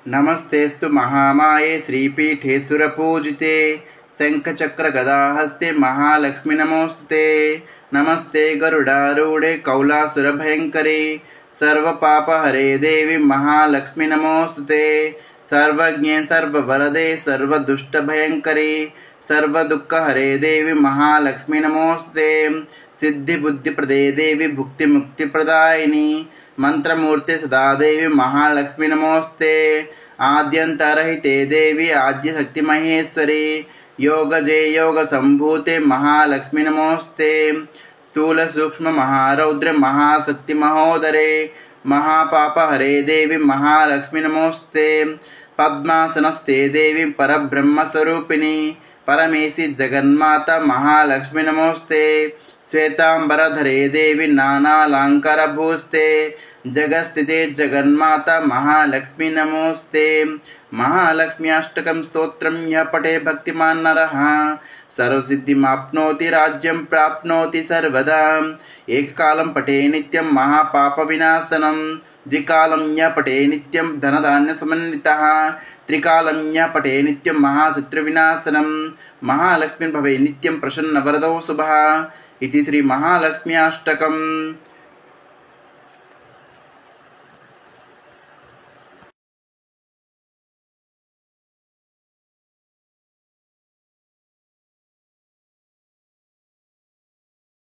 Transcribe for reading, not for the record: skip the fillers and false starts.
नमस्तेस्तु महामाये श्रीपीठे सुरपूजिते शंखचक्रगदाहस्ते महालक्ष्मी नमोस्तुते। नमस्ते गरुडारूढे कौलासुरभयङ्करे सर्वपापहरे देवी महालक्ष्मी नमोस्तुते। सर्वज्ञे सर्ववरदे सर्वदुष्टभयङ्करे सर्वदुःखहरे देवी महालक्ष्मी नमोस्तुते। सिद्धिबुद्धिप्रदे देवी भुक्तिमुक्तिप्रदायिनी मंत्रमूर्ति सदा देवी महालक्ष्मी नमोस्ते। आद्यंतरहिते देवी आद्यशक्ति महेश्वरी योगजे योग संभूते महालक्ष्मी नमोस्ते। स्थूल सूक्ष्म महारौद्र महाशक्ति महोदरे महापापहरे देवी महालक्ष्मी नमोस्ते। पद्मासनस्ते देवी परब्रह्म स्वरूपिणी परमेशी जगन्माता महालक्ष्मी नमोस्ते। श्वेतांबरधरे देवी नानालंकारभूस्ते जगस्थिते जगन्माता महालक्ष्मी नमोस्ते। महालक्ष्मी अष्टकं स्तोत्रं यः पठे भक्तिमान् नरः सर्वसिद्धिमाप्नोति राज्यं प्राप्नोति सर्वदा। एककालं पठे नित्यं महापापविनाशनं द्विकालं यः पठे नित्यं धनधान्यसमन्वितः त्रिकालं यः पठे नित्यं महाशत्रुविनाशनं महालक्ष्मी भवे नित्यं प्रसन्नवरदो शुभः इति श्री महालक्ष्मी अष्टकम्।